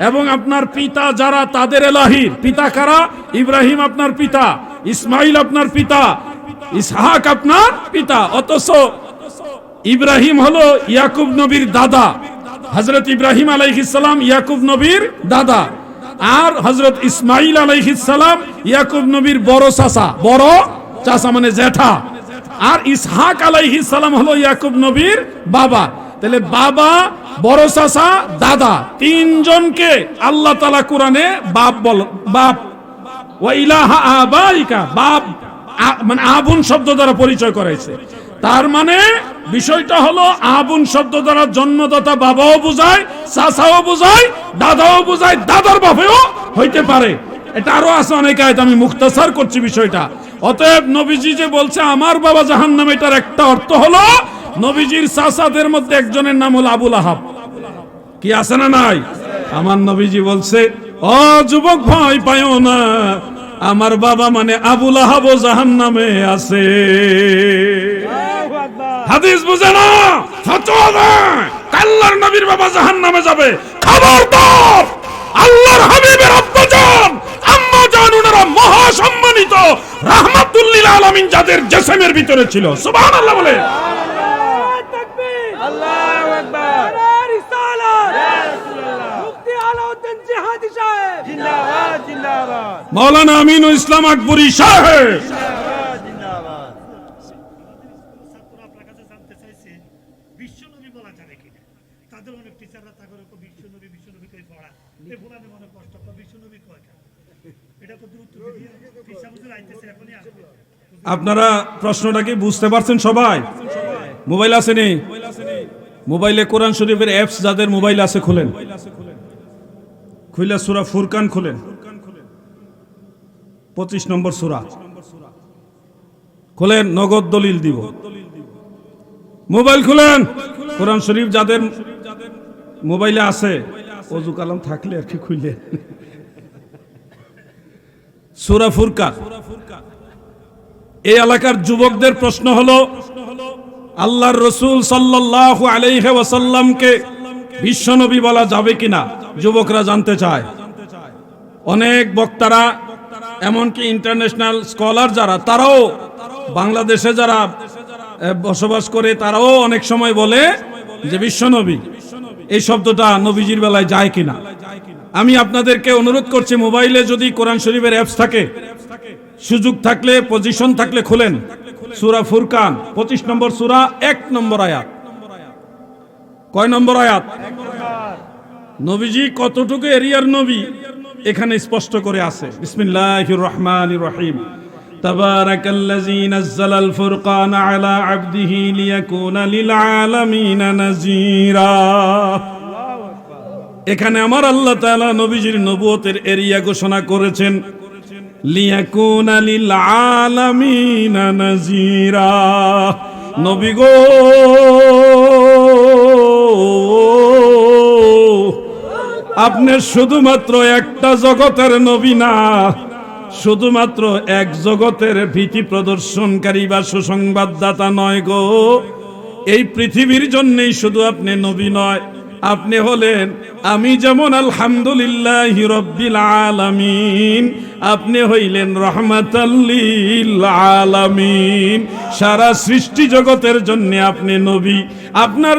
এবং আপনার পিতা যারা তাদের ইলাহির। পিতা কারা? ইব্রাহিম আপনার পিতা, ইসমাইল আপনার পিতা, ইসহাক আপনার পিতা। অথচ ইব্রাহিম হলো ইয়াকুব নবীর দাদা। হযরত ইব্রাহিম আলাইহিস সালাম ইয়াকুব নবীর দাদা, আর হযরত ইসমাইল আলাইহিস সালাম ইয়াকুব নবীর বড় চাচা। বড় চাচা মানে জ্যাঠা। আর ইসহাক আলাইহিস সালাম হলো ইয়াকুব নবীর বাবা। তাহলে বাবা, বড় চাচা, দাদা, তিনজনকে আল্লাহ তাআলা কোরআনে বাপ বল, বাপ। ওয়া ইলাহা আবাইকা, বাপ মানে আবুন শব্দ দ্বারা পরিচয় করাইছে। তার মানে বিষয়টা হলো আবুন শব্দ দ্বারা জন্মদাতা বাবাও বোঝায়, চাচাও বোঝায়, দাদাও বোঝায়, দাদার বাপেও হইতে পারে। এটা আরো আছে অনেক আয়াত, আমি মুখতাসার করছি বিষয়টা। অতএব নবীজি যে বলছে আমার বাবা জাহান্নামে, এটার একটা অর্থ হলো নবীজির চাচাদের মধ্যে একজনের নাম হলো আবুল আহাব। কি আছে না নাই? আমার নবীজি বলছে ও যুবক ভয় পাইও না, আমার বাবা মানে আবুল আহাব জাহান্নামে আছে। হাদিস বুঝে না, ফতোয়া দেয় আল্লাহর নবীর বাবা জাহান্নামে যাবে। খবরদার, আল্লাহর হাবিবের আব্বাজান আম্মাজান ওনারা মহা সম্মানিত রাহমাতুল লিল আলামিন, যাদের জিসমের ভিতরে ছিল। সুবহানাল্লাহ বলে। আল্লাহু আকবার। নারে রিসালাত। মুফতি আলাউদ্দিন জিহাদি সাহেব জিন্দাবাদ, জিন্দাবাদ। মাওলানা আমিনুল ইসলাম আকবরী সাহেব জিন্দাবাদ। ছাত্ররা আপনার কাছে জানতে চাইছে বিশ্বনবী বলা যাবে কিনা। তাদের অনেক টিচাররা তা করে বিশ্বনবী কই পড়া, এ ভুলানে মনে কষ্ট করে বিশ্বনবী কয় কেন? এটা তো দ্রুত পিছা বুঝে আইতেছে, এখনই আসবে। আপনারা প্রশ্নটা কি বুঝতে পারছেন সবাই? মোবাইল আছে নি? মোবাইলে কোরআন শরীফের অ্যাপস যাদের মোবাইল আছে খুলেন, খুলে সূরা ফুরকান খুলেন, 25 নম্বর সূরা খুলেন, নগদ দলিল দিব। মোবাইল খুলেন, কোরআন শরীফ যাদের মোবাইলে আছে, ওযু কালাম থাকলে আর কি খুলে সূরা ফুরকান। এই এলাকার যুবকদের প্রশ্ন হলো, আল্লাহর রাসূল সাল্লাল্লাহু আলাইহি ওয়াসাল্লামকে বিশ্বনবী বলা যাবে কিনা যুবকরা জানতে চায়। অনেক বক্তারা, এমনকি ইন্টারন্যাশনাল স্কলার যারা, তারাও বাংলাদেশে যারা বসবাস করে, তারাও অনেক সময় বলে যে বিশ্বনবী এই শব্দটা নবীজির বেলায় যায় কিনা। আমি আপনাদেরকে অনুরোধ করছি, মোবাইলে যদি কোরআন শরীফের অ্যাপস থাকে, সুযোগ থাকলে, পজিশন থাকলে খুলেন সূরা ফুরকান 25 নম্বর সূরা 1 নম্বর আয়াত। কয় নম্বর আয়াত? নবীজি কতটুকু এরিয়ার নবী এখানে স্পষ্ট করে আছে। বিসমিল্লাহির রহমানির রহিম। তাবারাকাল্লাযী নাযালাল ফুরকানা আলা আবদিহি লিয়াকুনা লিল আলামিনা নাযীরা। এখানে আমার আল্লাহ তাআলা নবীজির নবুয়তের এরিয়া ঘোষণা করেছেন, লিয়াকুনা লিল আলামিনা নাযীরা। নবী গো, আপনি শুধুমাত্র একটা জগতের নবী না, শুধুমাত্র এক জগতের ভীতি প্রদর্শনকারী বা সুসংবাদদাতা নয় গো। এই পৃথিবীর জন্যই শুধু আপনি নবী নয়, আপনি হলেন, আমি যেমন আলহামদুলিল্লাহি রাব্বিল আলামিন, আপনি হইলেন রাহমাতাল লিল আলামিন। সারা সৃষ্টি জগতের জন্য আপনি নবী। আপনার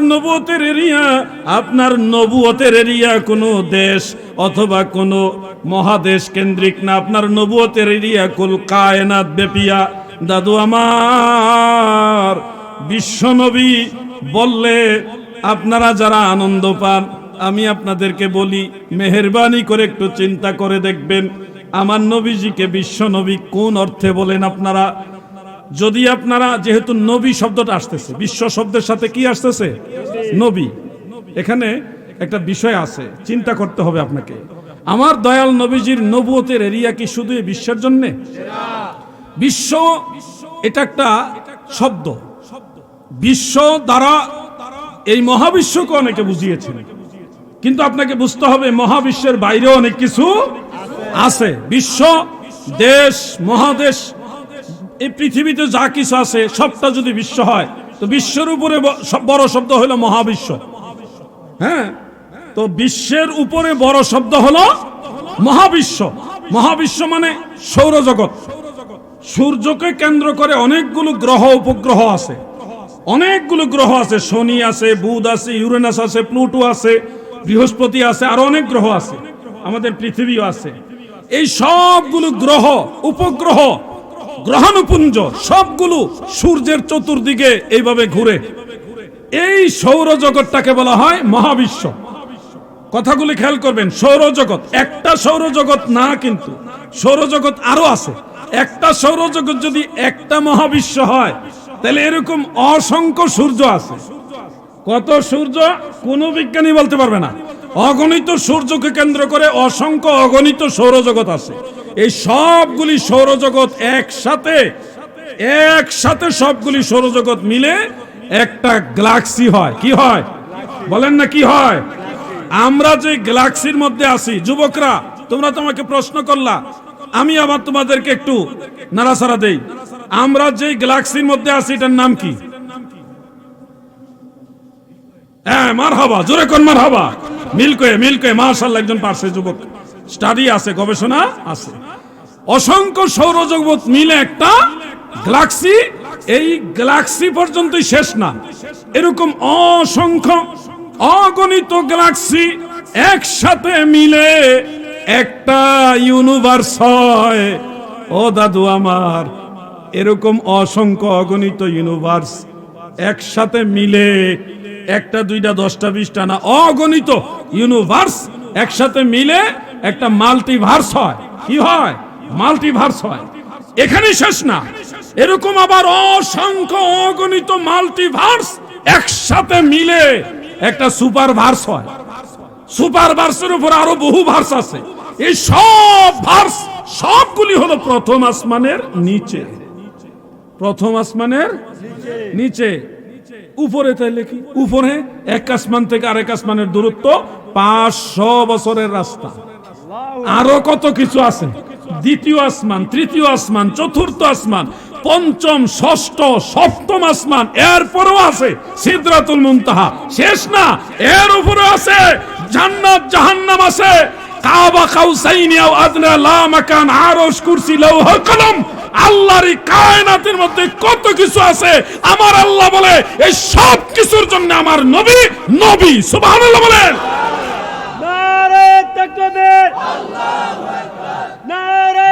নবুয়তের এরিয়া কোনো দেশ অথবা কোনো মহাদেশ কেন্দ্রিক না, আপনার নবুয়তের এরিয়া কুল কায়নাত ব্যাপিয়া। দাদু আমার বিশ্ব নবী বললে আপনারা যারা আনন্দ পান, আমি আপনাদেরকে বলি মেহেরবানি করে একটু চিন্তা করে দেখবেন আমার নবীজিকে বিশ্ব নবী কোন অর্থে বলেন আপনারা। যদি আপনারা, যেহেতু নবী শব্দটা আসতেছে, বিশ্ব শব্দের সাথে কি আসতেছে? নবী। এখানে একটা বিষয় আছে, চিন্তা করতে হবে আপনাকে। আমার দয়াল নবীজির নবুয়তের এরিয়া কি শুধু এই বিশ্বের জন্যে? বিশ্ব এটা একটা শব্দ, বিশ্ব দ্বারা এই মহাবিশ্বকে অনেকে বুঝিয়েছেন, কিন্তু আপনাকে বুঝতে হবে মহাবিশ্বের বাইরেও অনেক কিছু আছে। বিশ্ব, দেশ, মহাদেশ, এই পৃথিবীতে যা কিছু আছে সবটা যদি বিশ্ব হয়, তো বিশ্বের উপরে বড় শব্দ হলো মহাবিশ্ব। হ্যাঁ, তো বিশ্বের উপরে বড় শব্দ হলো মহাবিশ্ব। মহাবিশ্ব মানে সৌরজগৎ। সূর্যকে কেন্দ্র করে অনেকগুলো গ্রহ উপগ্রহ আছে, অনেকগুলো গ্রহ আছে। শনি আছে, বুধ আছে, ইউরেনাস আছে, প্লুটো আছে, বৃহস্পতি আছে, আর অনেক গ্রহ আছে, আমাদের পৃথিবীও আছে। এই সবগুলো গ্রহ, উপগ্রহ, গ্রহাণুপুঞ্জ সবগুলো সূর্যের চতুর্দিকে এইভাবে ঘুরে। এই সৌরজগৎটাকে বলা হয় মহাবিশ্ব। কথাগুলি খেয়াল করবেন। সৌরজগৎ একটা সৌরজগৎ না, কিন্তু সৌরজগৎ আরো আছে। একটা সৌরজগৎ যদি একটা মহাবিশ্ব হয়, তাহলে এরকম অসংখ্য সূর্য আছে। কত সূর্য কোনো বিজ্ঞানী বলতে পারবে না। অগণিত সূর্যকে কেন্দ্র করে অসংখ্য অগণিত সৌরজগৎ আছে। এই সবগুলি সৌরজগৎ একসাথে সবগুলি সৌরজগৎ মিলে একটা গ্যালাক্সি হয়। কি হয় বলেন না, কি হয়? আমরা যে গ্যালাক্সির মধ্যে আছি, যুবকরা তোমরা তো আমাকে প্রশ্ন করলা, আমি আবার তোমাদেরকে একটু নাড়াচাড়া দেই। আমরা যে গ্যালাক্সির মধ্যে আছি এটার নাম কি? হ্যাঁ, মারহাবা, জোরে কোন মারহাবা। মিল্কওয়ে মাশাআল্লাহ, একজন পারছে যুবক, স্টাডি আছে, গবেষণা আছে। অসংখ্য সৌরজগৎ মিলে একটা গ্যালাক্সি। এই গ্যালাক্সি পর্যন্তই শেষ না, এরকম অসংখ্য অগণিত গ্যালাক্সি একসাথে মিলে একটা ইউনিভার্স হয়। ও দাদু আমার, এরকম অসংখ্য অগণিত ইউনিভার্স একসাথে মিলে একটা, দুইটা, 10টা, 20টা না, অগণিত ইউনিভার্স একসাথে মিলে একটা মাল্টিভার্স হয়। কি হয়? মাল্টিভার্স হয়। এখানেই শেষ না, এরকম আবার অসংখ্য অগণিত মাল্টিভার্স একসাথে মিলে একটা সুপারভার্স হয়। সুপারভার্সের উপর আরো বহু ভার্স আছে। এই সব ভার্স সবগুলি হলো প্রথম আসমানের নিচে। প্রথম আসমানের নিচে। উপরে তাইলে কি? উপরে এক আসমান থেকে আরেক আসমানের দূরত্ব 500 বছরের রাস্তা। আরো কত কিছু আছে। দ্বিতীয় আসমান, তৃতীয় আসমান, চতুর্থ আসমান, পঞ্চম, ষষ্ঠ, সপ্তম আসমান, এরপরেও আছে সিদরাতুল মুনতাহা। শেষ না, এর উপরে আছে জান্নাত, জাহান্নাম আছে, কাবা কাউসাইনি আও আদনা, লা মাকান, আরশ, কুরসি, লৌহ, কলম। আল্লাহর এই কায়নাতের মধ্যে কত কিছু আছে। আমার আল্লাহ বলে এই সব কিছুর জন্য আমার নবী। সুবহানাল্লাহ বলেন। নারে তাকবীর, আল্লাহু আকবার। নারে